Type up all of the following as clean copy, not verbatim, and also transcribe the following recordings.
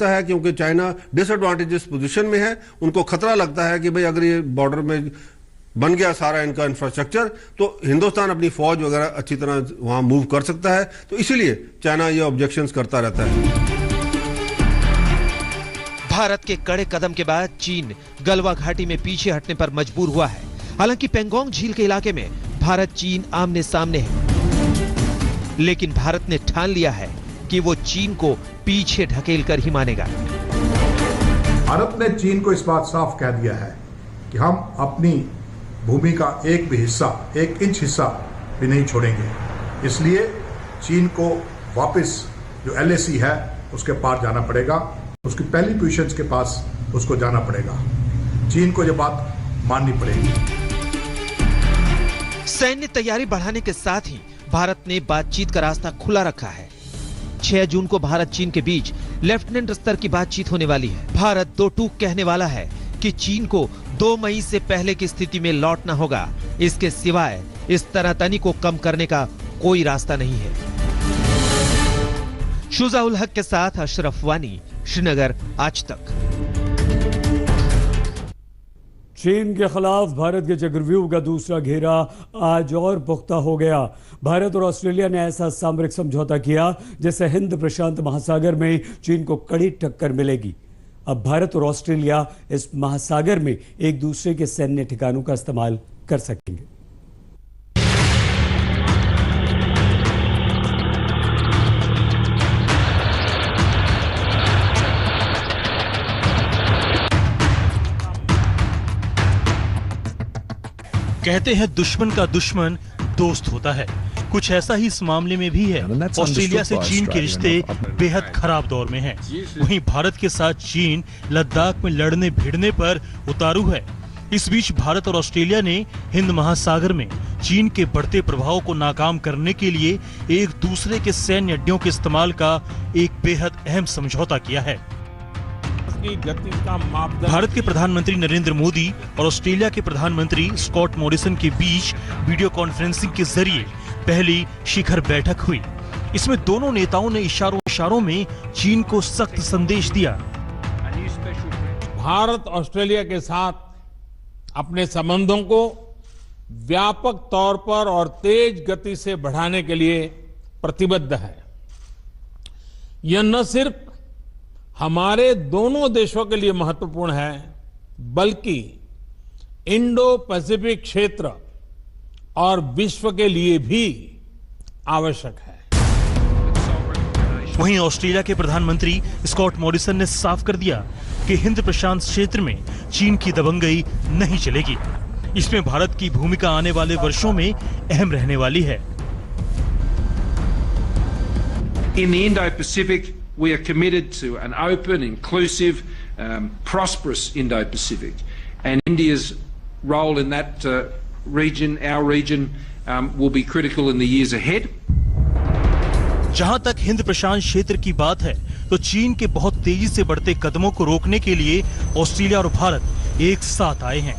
लगता है क्योंकि चाइना डिसएडवांटेजेस पोजीशन में है, उनको खतरा लगता है कि भाई अगर ये बॉर्डर में बन गया सारा इनका इंफ्रास्ट्रक्चर तो हिंदुस्तान अपनी फौज वगैरह अच्छी तरह वहां मूव कर सकता है, तो इसीलिए चाइना ये ऑब्जेक्शंस करता रहता है। भारत के कड़े कदम के बाद चीन गलवा घाटी में पीछे हटने पर मजबूर हुआ है। हालांकि पेंगोंग झील के इलाके में भारत चीन आमने सामने है, लेकिन भारत ने ठान लिया है कि वो चीन को पीछे ढकेल कर ही मानेगा। भारत ने चीन को इस बात साफ कह दिया है कि हम अपनी भूमि का एक भी हिस्सा, 1 इंच हिस्सा भी नहीं छोड़ेंगे। इसलिए चीन को वापस जो LAC है उसके पार जाना पड़ेगा, उसकी पहली पोजीशंस के पास उसको जाना पड़ेगा। चीन को ये बात माननी पड़ेगी। सैन्य तैयारी बढ़ाने के साथ ही भारत ने बातचीत का रास्ता खुला रखा है। 6 जून को भारत चीन के बीच लेफ्टिनेंट स्तर की बातचीत होने वाली है। भारत दो टूक कहने वाला है कि चीन को 2 मई से पहले की स्थिति में लौटना होगा। इसके सिवाय इस तनातनी को कम करने का कोई रास्ता नहीं है। शुजा उल हक के साथ अशरफ वानी, श्रीनगर, आज तक। चीन के खिलाफ भारत के चक्रव्यूह का दूसरा घेरा आज और पुख्ता हो गया। भारत और ऑस्ट्रेलिया ने ऐसा सामरिक समझौता किया जिससे हिंद प्रशांत महासागर में चीन को कड़ी टक्कर मिलेगी। अब भारत और ऑस्ट्रेलिया इस महासागर में एक दूसरे के सैन्य ठिकानों का इस्तेमाल कर सकेंगे। कहते हैं दुश्मन का दुश्मन दोस्त होता है, कुछ ऐसा ही इस मामले में भी है। ऑस्ट्रेलिया से चीन के रिश्ते बेहद खराब दौर में हैं। वहीं भारत के साथ चीन लद्दाख में लड़ने भिड़ने पर उतारू है। इस बीच भारत और ऑस्ट्रेलिया ने हिंद महासागर में चीन के बढ़ते प्रभाव को नाकाम करने के लिए एक दूसरे के सैन्य अड्डों के इस्तेमाल का एक बेहद अहम समझौता किया है। भारत के प्रधानमंत्री नरेंद्र मोदी और ऑस्ट्रेलिया के प्रधानमंत्री स्कॉट मॉरिसन के बीच वीडियो कॉन्फ्रेंसिंग के जरिए पहली शिखर बैठक हुई। इसमें दोनों नेताओं ने इशारों में चीन को सख्त संदेश दिया। भारत ऑस्ट्रेलिया के साथ अपने संबंधों को व्यापक तौर पर और तेज गति से बढ़ाने के लिए प्रतिबद्ध है। यह न सिर्फ हमारे दोनों देशों के लिए महत्वपूर्ण है, बल्कि इंडो पैसिफिक क्षेत्र और विश्व के लिए भी आवश्यक है। वहीं ऑस्ट्रेलिया के प्रधानमंत्री स्कॉट मॉरिसन ने साफ कर दिया कि हिंद प्रशांत क्षेत्र में चीन की दबंगई नहीं चलेगी। इसमें भारत की भूमिका आने वाले वर्षों में अहम रहने वाली है। In the Indo-Pacific, we are committed to an open, inclusive, prosperous Indo-Pacific, and India's role in that region, our region, will be critical in the years ahead. जहां तक हिंद प्रशांत क्षेत्र की बात है, तो चीन के बहुत तेजी से बढ़ते कदमों को रोकने के लिए ऑस्ट्रेलिया और भारत एक साथ आए हैं।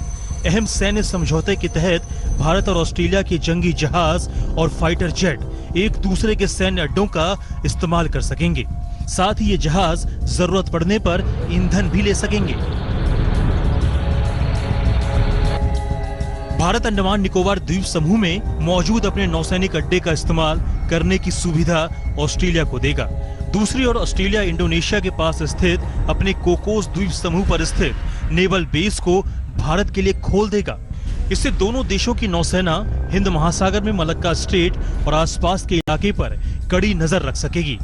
अहम सैन्य समझौते के तहत भारत और ऑस्ट्रेलिया के जंगी जहाज और फाइटर जेट एक दूसरे के सैन्य अड्डों का इस्तेमाल कर सकेंगे। साथ ही ये जहाज जरूरत पड़ने पर ईंधन भी ले सकेंगे। भारत अंडमान निकोबार द्वीप समूह में मौजूद अपने नौसैनिक अड्डे का इस्तेमाल करने की सुविधा ऑस्ट्रेलिया को देगा। दूसरी ओर ऑस्ट्रेलिया इंडोनेशिया के पास स्थित अपने कोकोस द्वीप समूह पर स्थित नेवल बेस को भारत के लिए खोल देगा। इससे दोनों देशों की नौसेना हिंद महासागर में मलक्का स्ट्रेट और आसपास के इलाके पर कड़ी नजर रख सकेगी।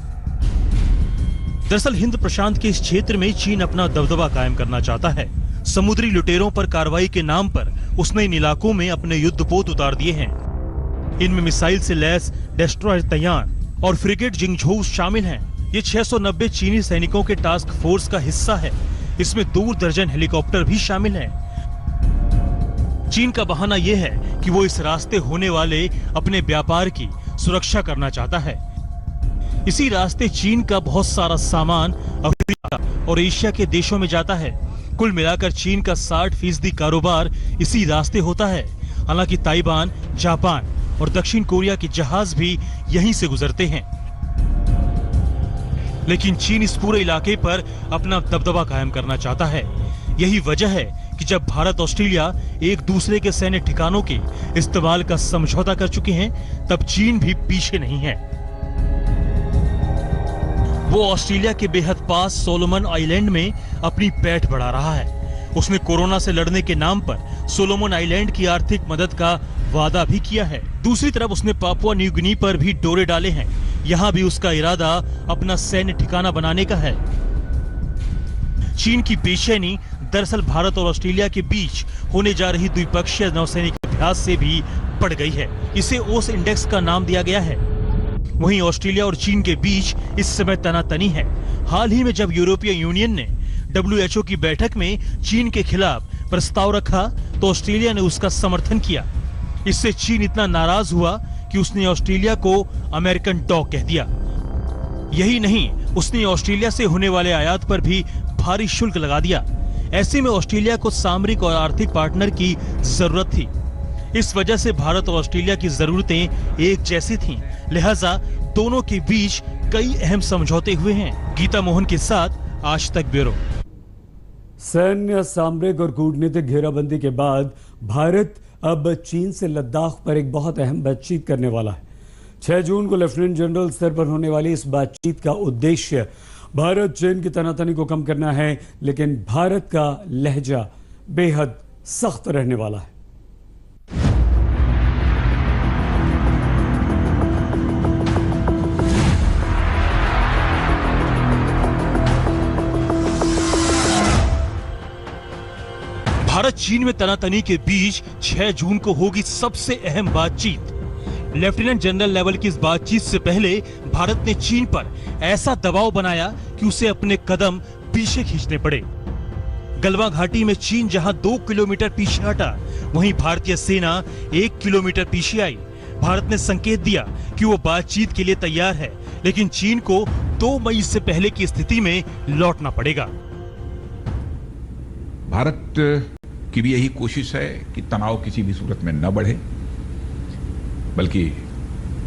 दरअसल हिंद प्रशांत के इस क्षेत्र में चीन अपना दबदबा कायम करना चाहता है। समुद्री लुटेरों पर कार्रवाई के नाम पर उसने इन इलाकों में अपने युद्धपोत उतार दिए हैं। इनमें मिसाइल से लैस डेस्ट्रॉयर तैयान और फ्रिगेट जिंगझोउ शामिल हैं। ये 690 चीनी सैनिकों के टास्क फोर्स का हिस्सा है। इसमें 2 दर्जन हेलीकॉप्टर भी शामिल हैं। चीन का बहाना यह है कि वो इस रास्ते होने वाले अपने व्यापार की सुरक्षा करना चाहता है। इसी रास्ते चीन का बहुत सारा सामान अफ्रीका और एशिया के देशों में जाता है। कुल मिलाकर चीन का 60% कारोबार इसी रास्ते होता है। हालांकि ताइवान, जापान और दक्षिण कोरिया के जहाज भी यहीं से गुजरते हैं। लेकिन चीन इस पूरे इलाके पर अपना दबदबा कायम करना चाहता है। यही वजह है कि जब भारत ऑस्ट्रेलिया एक दूसरे के सैन्य ठिकानों के इस्तेमाल का समझौता कर चुके हैं, तब चीन भी पीछे नहीं है। वो ऑस्ट्रेलिया के बेहद पास सोलोमन आइलैंड में अपनी पैठ बढ़ा रहा है। उसने कोरोना से लड़ने के नाम पर सोलोमन आइलैंड की आर्थिक मदद का वादा भी किया है। दूसरी तरफ उसने पापुआ न्यू गिनी पर भी डोरे डाले हैं। यहाँ भी उसका इरादा अपना सैन्य ठिकाना बनाने का है। चीन की बेचैनी दरअसल भारत और ऑस्ट्रेलिया के बीच होने जा रही द्विपक्षीय नौसैनिक अभ्यास से भी बढ़ गई है। इसे ओस इंडेक्स का नाम दिया गया है। वहीं ऑस्ट्रेलिया और चीन के बीच इस समय तनातनी है। हाल ही में जब यूरोपीय यूनियन ने WHO की बैठक में चीन के खिलाफ प्रस्ताव रखा तो ऑस्ट्रेलिया ने उसका समर्थन किया। इससे चीन इतना नाराज हुआ कि उसने ऑस्ट्रेलिया को अमेरिकन डॉग कह दिया। यही नहीं, उसने ऑस्ट्रेलिया से होने वाले आयात पर भी भारी शुल्क लगा दिया। ऐसे में ऑस्ट्रेलिया को सामरिक और आर्थिक पार्टनर की जरूरत थी। इस वजह से भारत और ऑस्ट्रेलिया की जरूरतें एक जैसी थीं। लिहाजा दोनों के बीच कई अहम समझौते हुए हैं। गीता मोहन के साथ आज तक ब्यूरो। सैन्य, सामरिक और कूटनीतिक घेराबंदी के बाद भारत अब चीन से लद्दाख पर एक बहुत अहम बातचीत करने वाला है। 6 जून को लेफ्टिनेंट जनरल स्तर पर होने वाली इस बातचीत का उद्देश्य भारत चीन की तनातनी को कम करना है, लेकिन भारत का लहजा बेहद सख्त रहने वाला है। भारत चीन में तनातनी के बीच 6 जून को होगी सबसे अहम बातचीत। लेफ्टिनेंट जनरल लेवल की इस बातचीत से पहले भारत ने चीन पर ऐसा दबाव बनाया कि उसे अपने कदम पीछे खींचने पड़े। गलवान घाटी में चीन जहां 2 किलोमीटर पीछे हटा, वहीं भारतीय सेना 1 किलोमीटर पीछे आई। भारत ने संकेत दिया कि वो बातचीत के लिए तैयार है, लेकिन चीन को 2 मई से पहले की स्थिति में लौटना पड़ेगा। भारत की भी यही कोशिश है कि तनाव किसी भी सूरत में न बढ़े, बल्कि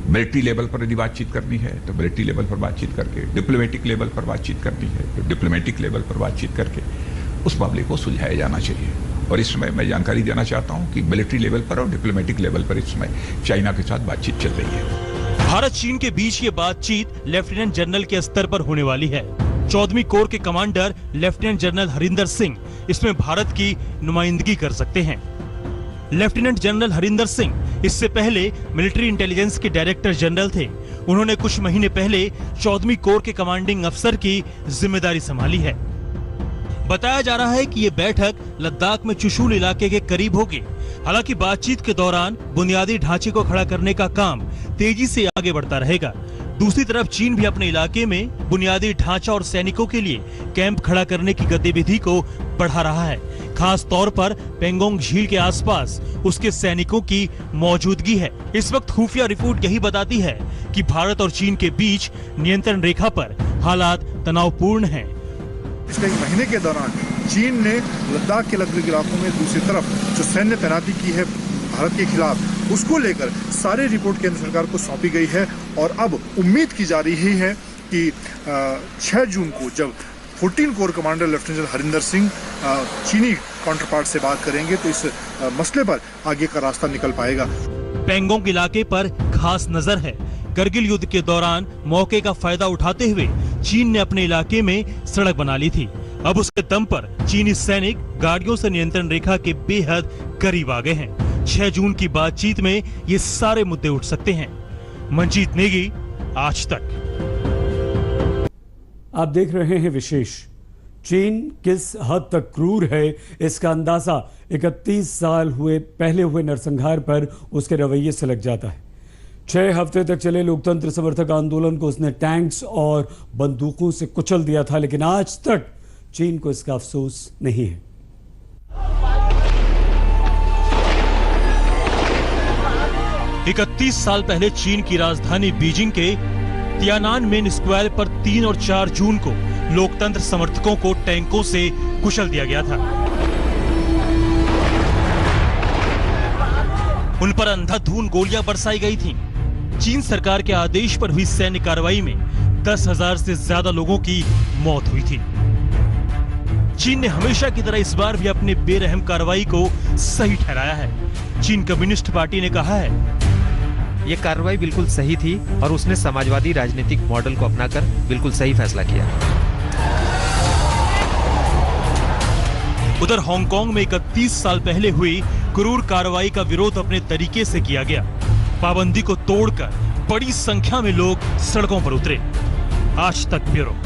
मिलिट्री लेवल पर यदि बातचीत करनी है तो मिलिट्री लेवल पर बातचीत करके, डिप्लोमेटिक लेवल पर बातचीत करनी है तो डिप्लोमेटिक लेवल पर बातचीत करके उस मामले को सुलझाया जाना चाहिए। और इस समय मैं जानकारी देना चाहता हूं कि मिलिट्री लेवल पर और डिप्लोमेटिक लेवल पर इस समय चाइना के साथ बातचीत चल रही है। भारत चीन के बीच ये बातचीत लेफ्टिनेंट जनरल के स्तर पर होने वाली है। 14वीं कोर के commander lieutenant general Harinder Singh इसमें भारत की नुमाइंदगी कर सकते हैं। लेफ्टिनेंट जनरल हरिंदर सिंह इससे पहले मिलिट्री इंटेलिजेंस के डायरेक्टर जनरल थे। उन्होंने कुछ महीने पहले 14वीं कोर के कमांडिंग अफसर की जिम्मेदारी संभाली है। बताया जा रहा है कि ये बैठक लद्दाख में चुशूल इलाके के करीब होगी। हालांकि बातचीत के दौरान बुनियादी ढांचे को खड़ा करने का काम तेजी से आगे बढ़ता रहेगा। दूसरी तरफ चीन भी अपने इलाके में बुनियादी ढांचा और सैनिकों के लिए कैंप खड़ा करने की गतिविधि को बढ़ा रहा है। खास तौर पर पेंगोंग झील के आसपास उसके सैनिकों की मौजूदगी है। इस वक्त खुफिया रिपोर्ट यही बताती है कि भारत और चीन के बीच नियंत्रण रेखा पर हालात तनावपूर्ण हैं। पिछले एक महीने के दौरान चीन ने लद्दाख के लगभग इलाकों में दूसरी तरफ जो सैन्य तैनाती की है भारत के खिलाफ, उसको लेकर सारी रिपोर्ट केंद्र सरकार को सौंपी गई है। और अब उम्मीद की जा रही है कि 6 जून को जब 14 core commander lieutenant general Harinder Singh चीनी काउंटर पार्ट से बात करेंगे तो इस मसले पर आगे का रास्ता निकल पाएगा। पेंगोंग इलाके पर खास नजर है। करगिल युद्ध के दौरान मौके का फायदा उठाते हुए चीन ने अपने इलाके में सड़क बना ली थी। अब उसके दम पर चीनी सैनिक गाड़ियों से नियंत्रण रेखा के बेहद करीब आ गए हैं। 6 जून की बातचीत में ये सारे मुद्दे उठ सकते हैं। मंजीत नेगी, आज तक। आप देख रहे हैं विशेष। चीन किस हद तक क्रूर है, इसका अंदाजा 31 साल पहले हुए नरसंहार पर उसके रवैये से लग जाता है। 6 हफ्ते तक चले लोकतंत्र समर्थक आंदोलन को उसने टैंक्स और बंदूकों से कुचल दिया था, लेकिन आज तक चीन को इसका अफसोस नहीं है। इकतीस साल पहले चीन की राजधानी बीजिंग के तियानानमेन स्क्वायर पर 3 और 4 जून को लोकतंत्र समर्थकों को टैंकों से कुचल दिया गया था। उन पर अंधाधुंध गोलियां बरसाई गई थीं। चीन सरकार के आदेश पर हुई सैन्य कार्रवाई में 10,000 से ज्यादा लोगों की मौत हुई थी। चीन ने हमेशा की तरह इस बार भी अपनी बेरहम कार्रवाई को सही ठहराया है। चीन कम्युनिस्ट पार्टी ने कहा है ये कार्रवाई बिल्कुल सही थी और उसने समाजवादी राजनीतिक मॉडल को अपनाकर बिल्कुल सही फैसला किया। उधर हांगकांग में 31 साल पहले हुई क्रूर कार्रवाई का विरोध अपने तरीके से किया गया। पाबंदी को तोड़कर बड़ी संख्या में लोग सड़कों पर उतरे। आज तक ब्यूरो।